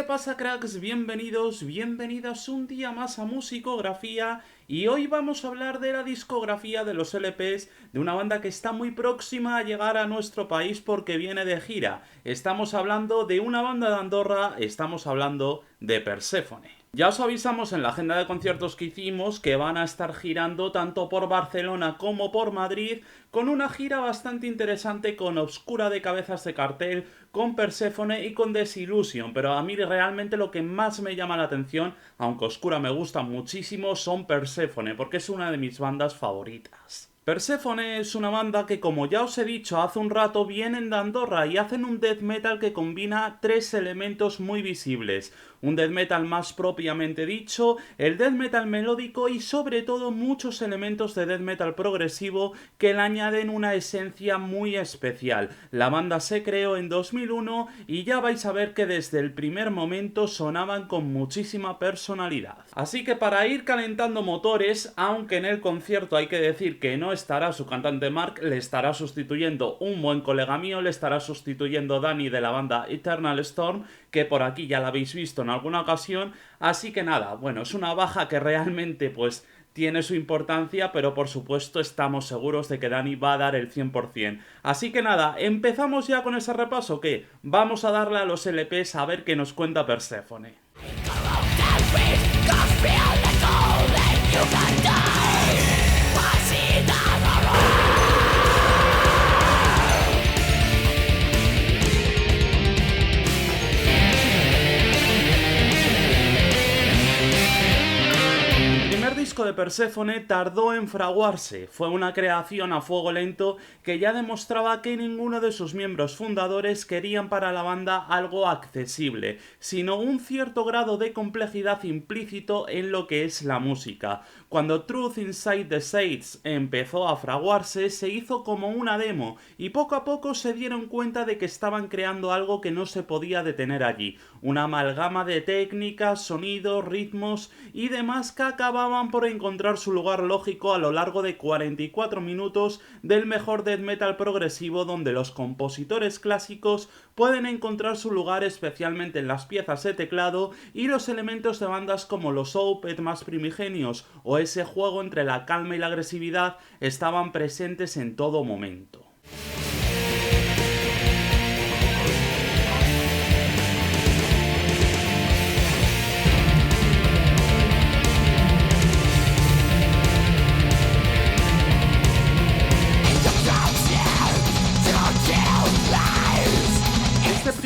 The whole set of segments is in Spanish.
¿Qué pasa, cracks? Bienvenidos, bienvenidas un día más a Musicografía y hoy vamos a hablar de la discografía de los LPs de una banda que está muy próxima a llegar a nuestro país porque viene de gira. Estamos hablando de una banda de Andorra, estamos hablando de Perséfone. Ya os avisamos en la agenda de conciertos que hicimos que van a estar girando tanto por Barcelona como por Madrid, con una gira bastante interesante con Obscura de cabezas de cartel, con Perséfone y con Desillusion, pero a mí realmente lo que más me llama la atención, aunque Obscura me gusta muchísimo, son Perséfone, porque es una de mis bandas favoritas. Perséfone es una banda que, como ya os he dicho hace un rato, vienen de Andorra y hacen un death metal que combina tres elementos muy visibles. Un death metal más propiamente dicho, el death metal melódico y sobre todo muchos elementos de death metal progresivo que le añaden una esencia muy especial. La banda se creó en 2001 y ya vais a ver que desde el primer momento sonaban con muchísima personalidad. Así que para ir calentando motores, aunque en el concierto hay que decir que no estará su cantante Mark, le estará sustituyendo un buen colega mío, le estará sustituyendo Dani de la banda Eternal Storm, que por aquí ya la habéis visto en alguna ocasión, así que nada, bueno, es una baja que realmente pues tiene su importancia, pero por supuesto estamos seguros de que Dani va a dar el 100%. Así que nada, empezamos ya con ese repaso, que vamos a darle a los LPs a ver qué nos cuenta Perséfone. De Perséfone tardó en fraguarse, fue una creación a fuego lento que ya demostraba que ninguno de sus miembros fundadores querían para la banda algo accesible, sino un cierto grado de complejidad implícito en lo que es la música. Cuando Truth Inside the Shades empezó a fraguarse, se hizo como una demo y poco a poco se dieron cuenta de que estaban creando algo que no se podía detener allí, una amalgama de técnicas, sonidos, ritmos y demás que acababan por encontrar su lugar lógico a lo largo de 44 minutos del mejor death metal progresivo, donde los compositores clásicos pueden encontrar su lugar especialmente en las piezas de teclado y los elementos de bandas como los Opeth más primigenios o ese juego entre la calma y la agresividad estaban presentes en todo momento.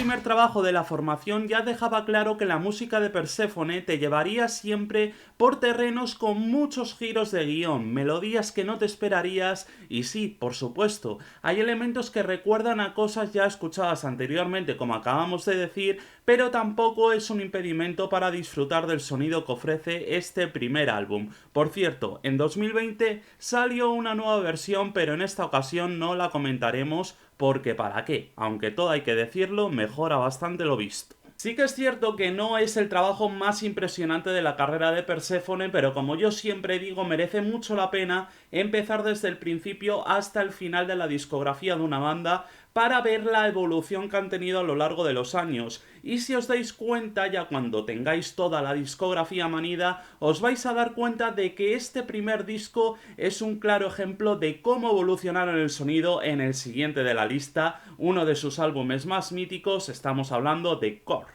El trabajo de la formación ya dejaba claro que la música de Perséfone te llevaría siempre por terrenos con muchos giros de guión, melodías que no te esperarías y sí, por supuesto, hay elementos que recuerdan a cosas ya escuchadas anteriormente, como acabamos de decir, pero tampoco es un impedimento para disfrutar del sonido que ofrece este primer álbum. Por cierto, en 2020 salió una nueva versión, pero en esta ocasión no la comentaremos porque ¿para qué? Aunque todo hay que decirlo, mejora bastante lo visto. Sí que es cierto que no es el trabajo más impresionante de la carrera de Perséfone, pero como yo siempre digo, merece mucho la pena empezar desde el principio hasta el final de la discografía de una banda para ver la evolución que han tenido a lo largo de los años. Y si os dais cuenta, ya cuando tengáis toda la discografía manida, os vais a dar cuenta de que este primer disco es un claro ejemplo de cómo evolucionaron el sonido en el siguiente de la lista, uno de sus álbumes más míticos, estamos hablando de Core.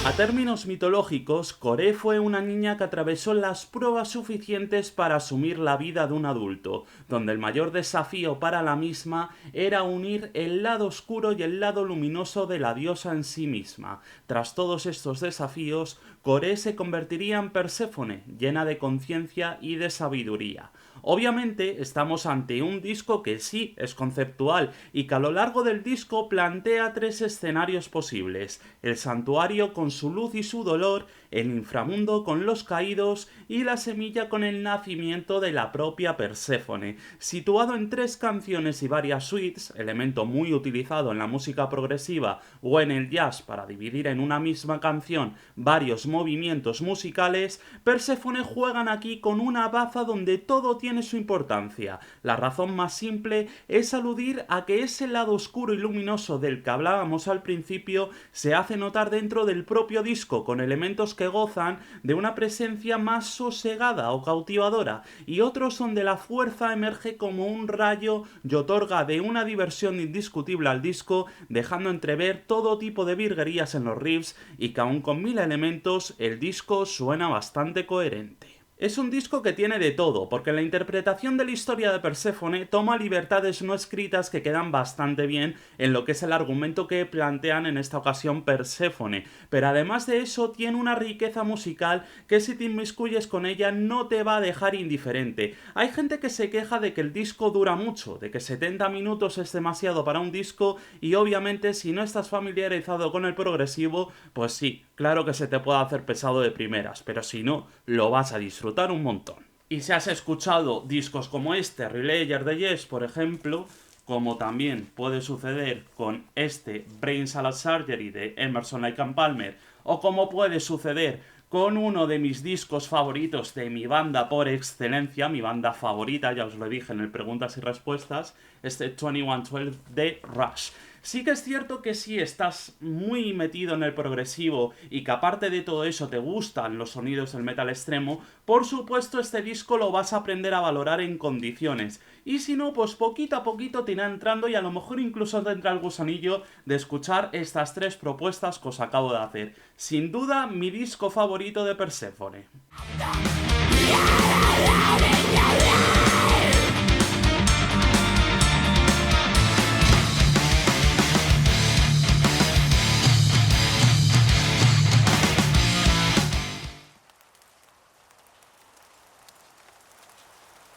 A términos mitológicos, Core fue una niña que atravesó las pruebas suficientes para asumir la vida de un adulto, donde el mayor desafío para la misma era unir el lado oscuro y el lado luminoso de la diosa en sí misma. Tras todos estos desafíos, Core se convertiría en Perséfone, llena de conciencia y de sabiduría. Obviamente estamos ante un disco que sí es conceptual y que a lo largo del disco plantea tres escenarios posibles: el santuario con su luz y su dolor, el inframundo con los caídos y la semilla con el nacimiento de la propia Perséfone. Situado en 3 canciones y varias suites, elemento muy utilizado en la música progresiva o en el jazz para dividir en una misma canción varios movimientos musicales, Perséfone juegan aquí con una baza donde todo tiene su importancia. La razón más simple es aludir a que ese lado oscuro y luminoso del que hablábamos al principio se hace notar dentro del propio disco, con elementos que gozan de una presencia más sosegada o cautivadora, y otros donde la fuerza emerge como un rayo y otorga de una diversión indiscutible al disco, dejando entrever todo tipo de virguerías en los riffs y que aun con 1000 elementos el disco suena bastante coherente. Es un disco que tiene de todo, porque la interpretación de la historia de Perséfone toma libertades no escritas que quedan bastante bien en lo que es el argumento que plantean en esta ocasión Perséfone, pero además de eso tiene una riqueza musical que si te inmiscuyes con ella no te va a dejar indiferente. Hay gente que se queja de que el disco dura mucho, de que 70 minutos es demasiado para un disco, y obviamente si no estás familiarizado con el progresivo, pues sí, claro que se te puede hacer pesado de primeras, pero si no, lo vas a disfrutar un montón. Y si has escuchado discos como este, Relayer de Yes, por ejemplo, como también puede suceder con este Brain Salad Surgery de Emerson Lake and Palmer, o como puede suceder con uno de mis discos favoritos de mi banda por excelencia, mi banda favorita, ya os lo dije en el Preguntas y Respuestas, este 2112 de Rush. Sí que es cierto que si estás muy metido en el progresivo y que aparte de todo eso te gustan los sonidos del metal extremo, por supuesto este disco lo vas a aprender a valorar en condiciones. Y si no, pues poquito a poquito te irá entrando y a lo mejor incluso te entra el gusanillo de escuchar estas 3 propuestas que os acabo de hacer. Sin duda, mi disco favorito de Perséfone.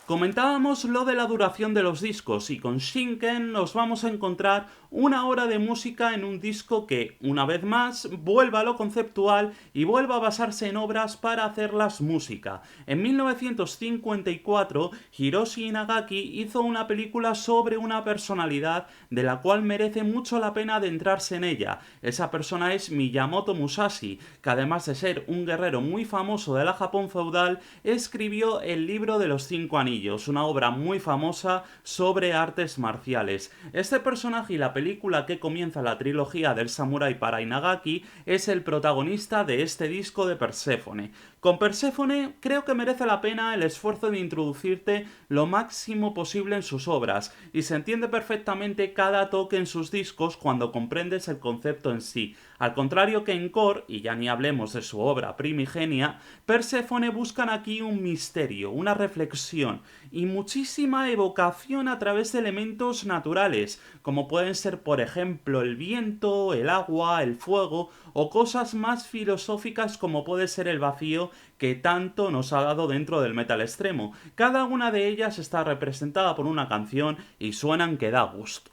Comentábamos lo de la duración de los discos y con Shinken nos vamos a encontrar 1 hora de música en un disco que, una vez más, vuelva a lo conceptual y vuelva a basarse en obras para hacerlas música. En 1954, Hiroshi Inagaki hizo una película sobre una personalidad de la cual merece mucho la pena adentrarse en ella. Esa persona es Miyamoto Musashi, que además de ser un guerrero muy famoso de la Japón feudal, escribió el libro de los 5 anillos, una obra muy famosa sobre artes marciales. Este personaje y la película que comienza la trilogía del samurái para Inagaki es el protagonista de este disco de Perséfone. Con Perséfone creo que merece la pena el esfuerzo de introducirte lo máximo posible en sus obras, y se entiende perfectamente cada toque en sus discos cuando comprendes el concepto en sí. Al contrario que en Core, y ya ni hablemos de su obra primigenia, Perséfone buscan aquí un misterio, una reflexión y muchísima evocación a través de elementos naturales, como pueden ser por ejemplo el viento, el agua, el fuego, o cosas más filosóficas como puede ser el vacío que tanto nos ha dado dentro del metal extremo. Cada una de ellas está representada por una canción y suenan que da gusto.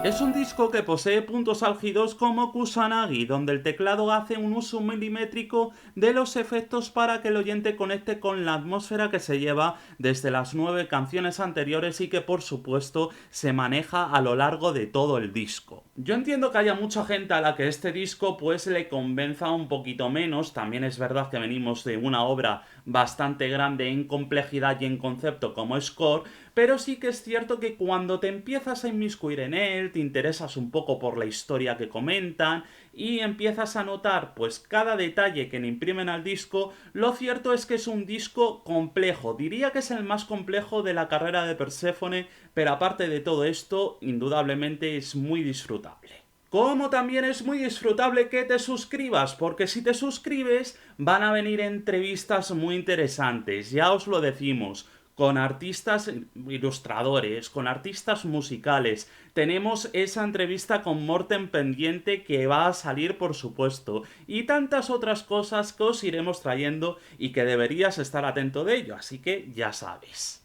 Es un disco que posee puntos álgidos como Kusanagi, donde el teclado hace un uso milimétrico de los efectos para que el oyente conecte con la atmósfera que se lleva desde las 9 canciones anteriores y que por supuesto se maneja a lo largo de todo el disco. Yo entiendo que haya mucha gente a la que este disco pues le convenza un poquito menos. También es verdad que venimos de una obra bastante grande en complejidad y en concepto como es Core, pero sí que es cierto que cuando te empiezas a inmiscuir en él, te interesas un poco por la historia que comentan y empiezas a notar pues cada detalle que le imprimen al disco, lo cierto es que es un disco complejo. Diría que es el más complejo de la carrera de Perséfone, pero aparte de todo esto, indudablemente es muy disfrutable. Como también es muy disfrutable que te suscribas, porque si te suscribes van a venir entrevistas muy interesantes, ya os lo decimos. con artistas ilustradores, con artistas musicales. Tenemos esa entrevista con Morten pendiente que va a salir, por supuesto, y tantas otras cosas que os iremos trayendo y que deberías estar atento de ello, así que ya sabes.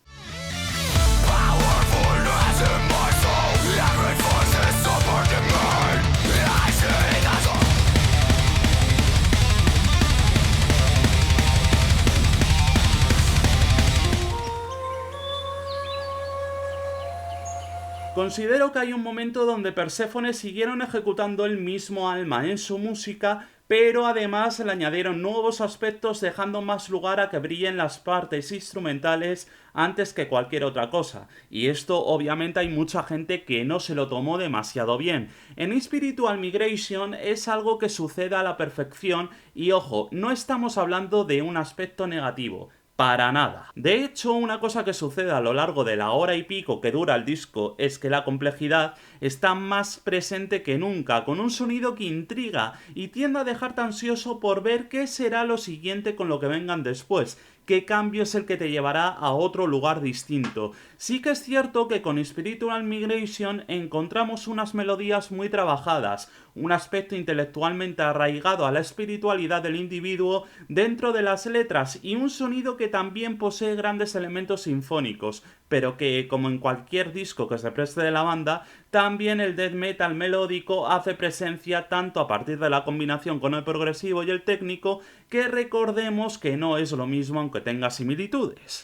Considero que hay un momento donde Perséfone siguieron ejecutando el mismo alma en su música, pero además le añadieron nuevos aspectos dejando más lugar a que brillen las partes instrumentales antes que cualquier otra cosa. Y esto obviamente hay mucha gente que no se lo tomó demasiado bien. En Spiritual Migration es algo que sucede a la perfección y ojo, no estamos hablando de un aspecto negativo. Para nada. De hecho, una cosa que sucede a lo largo de la hora y pico que dura el disco es que la complejidad está más presente que nunca, con un sonido que intriga y tiende a dejarte ansioso por ver qué será lo siguiente con lo que vengan después. ¿Qué cambio es el que te llevará a otro lugar distinto? Sí que es cierto que con Spiritual Migration encontramos unas melodías muy trabajadas, un aspecto intelectualmente arraigado a la espiritualidad del individuo dentro de las letras y un sonido que también posee grandes elementos sinfónicos, pero que, como en cualquier disco que se preste de la banda, también el death metal melódico hace presencia tanto a partir de la combinación con el progresivo y el técnico, que recordemos que no es lo mismo aunque tenga similitudes.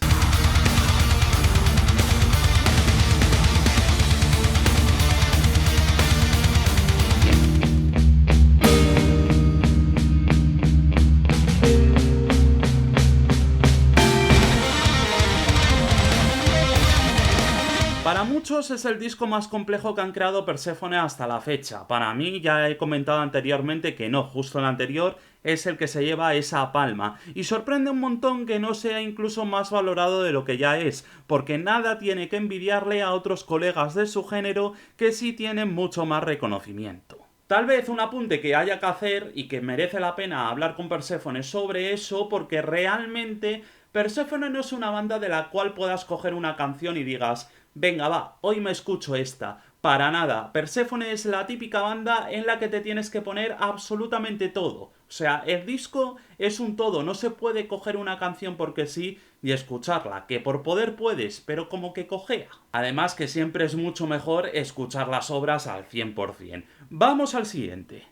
Para muchos es el disco más complejo que han creado Perséfone hasta la fecha. Para mí, ya he comentado anteriormente que no, justo el anterior es el que se lleva esa palma. Y sorprende un montón que no sea incluso más valorado de lo que ya es, porque nada tiene que envidiarle a otros colegas de su género que sí tienen mucho más reconocimiento. Tal vez un apunte que haya que hacer y que merece la pena hablar con Perséfone sobre eso, porque realmente Perséfone no es una banda de la cual puedas coger una canción y digas venga va, hoy me escucho esta. Para nada, Perséfone es la típica banda en la que te tienes que poner absolutamente todo. O sea, el disco es un todo, no se puede coger una canción porque sí y escucharla, que por poder puedes, pero como que cojea. Además que siempre es mucho mejor escuchar las obras al 100%. Vamos al siguiente.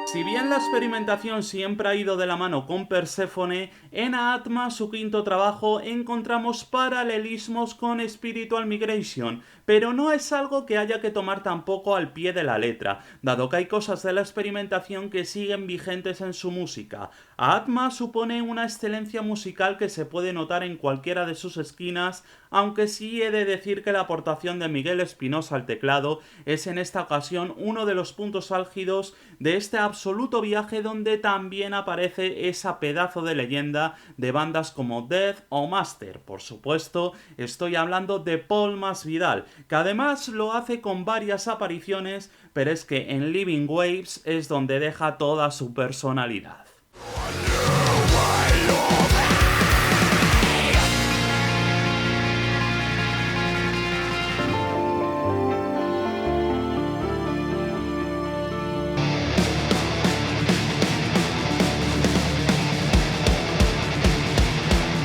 Si bien la experimentación siempre ha ido de la mano con Perséfone, en Aatma, su quinto trabajo, encontramos paralelismos con Spiritual Migration, pero no es algo que haya que tomar tampoco al pie de la letra, dado que hay cosas de la experimentación que siguen vigentes en su música. Aatma supone una excelencia musical que se puede notar en cualquiera de sus esquinas, aunque sí he de decir que la aportación de Miguel Espinosa al teclado es en esta ocasión uno de los puntos álgidos de este absoluto viaje, donde también aparece esa pedazo de leyenda de bandas como Death o Master. Por supuesto, estoy hablando de Paul Masvidal, que además lo hace con varias apariciones, pero es que en Living Waves es donde deja toda su personalidad.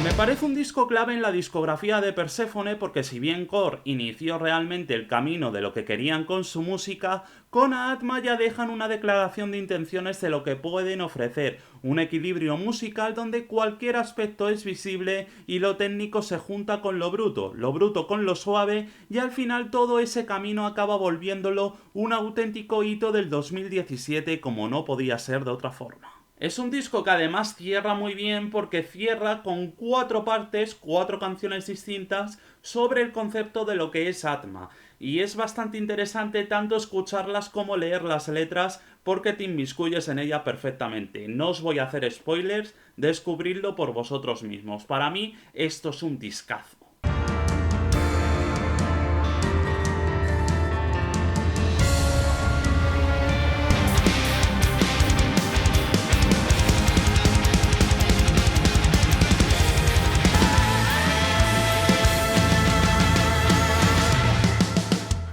Me parece un disco clave en la discografía de Perséfone porque si bien Core inició realmente el camino de lo que querían con su música, con Aatma ya dejan una declaración de intenciones de lo que pueden ofrecer, un equilibrio musical donde cualquier aspecto es visible y lo técnico se junta con lo bruto con lo suave, y al final todo ese camino acaba volviéndolo un auténtico hito del 2017 como no podía ser de otra forma. Es un disco que además cierra muy bien porque cierra con 4 partes, 4 canciones distintas sobre el concepto de lo que es Aatma. y es bastante interesante tanto escucharlas como leer las letras porque te inmiscuyes en ella perfectamente. No os voy a hacer spoilers, descubridlo por vosotros mismos. Para mí esto es un discazo.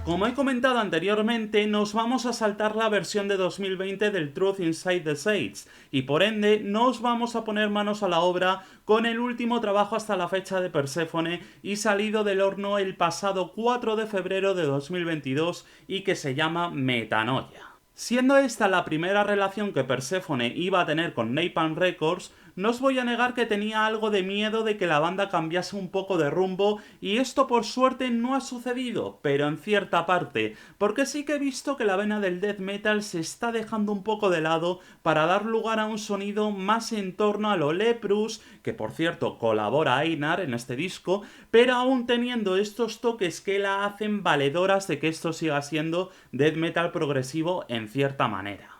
Como he comentado anteriormente, nos vamos a saltar la versión de 2020 del Truth Inside the Shades, y por ende nos vamos a poner manos a la obra con el último trabajo hasta la fecha de Perséfone y salido del horno el pasado 4 de febrero de 2022 y que se llama Metanoia. Siendo esta la primera relación que Perséfone iba a tener con Napalm Records, no os voy a negar que tenía algo de miedo de que la banda cambiase un poco de rumbo, y esto por suerte no ha sucedido, pero en cierta parte, porque sí que he visto que la vena del death metal se está dejando un poco de lado para dar lugar a un sonido más en torno a lo Leprous, que por cierto colabora Einar en este disco, pero aún teniendo estos toques que la hacen valedoras de que esto siga siendo death metal progresivo en cierta manera.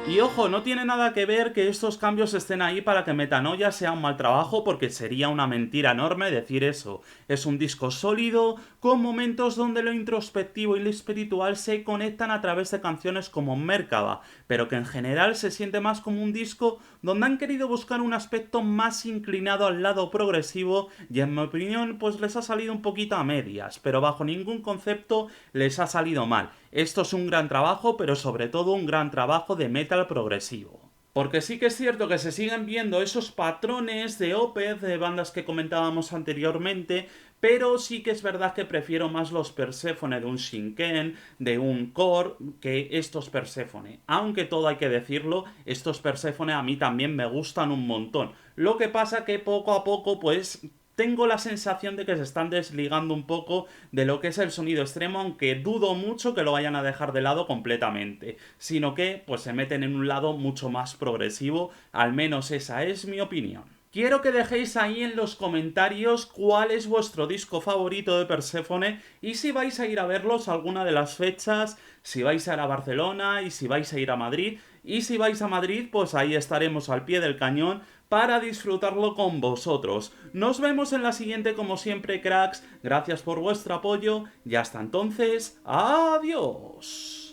Y ojo, no tiene nada que ver que estos cambios estén ahí para que Metanoia sea un mal trabajo, porque sería una mentira enorme decir eso. Es un disco sólido, con momentos donde lo introspectivo y lo espiritual se conectan a través de canciones como Merkaba, pero que en general se siente más como un disco donde han querido buscar un aspecto más inclinado al lado progresivo, y en mi opinión pues les ha salido un poquito a medias, pero bajo ningún concepto les ha salido mal. Esto es un gran trabajo, pero sobre todo un gran trabajo de metal progresivo. Porque sí que es cierto que se siguen viendo esos patrones de Opeth, de bandas que comentábamos anteriormente, pero sí que es verdad que prefiero más los Perséfone de un Shinken, de un Core, que estos Perséfone. Aunque todo hay que decirlo, estos Perséfone a mí también me gustan un montón. Lo que pasa que poco a poco, pues tengo la sensación de que se están desligando un poco de lo que es el sonido extremo, aunque dudo mucho que lo vayan a dejar de lado completamente, sino que pues se meten en un lado mucho más progresivo, al menos esa es mi opinión. Quiero que dejéis ahí en los comentarios cuál es vuestro disco favorito de Perséfone y si vais a ir a verlos alguna de las fechas, si vais a ir a Barcelona y si vais a ir a Madrid. Y si vais a Madrid, pues ahí estaremos al pie del cañón para disfrutarlo con vosotros. Nos vemos en la siguiente como siempre, cracks. Gracias por vuestro apoyo y hasta entonces, ¡adiós!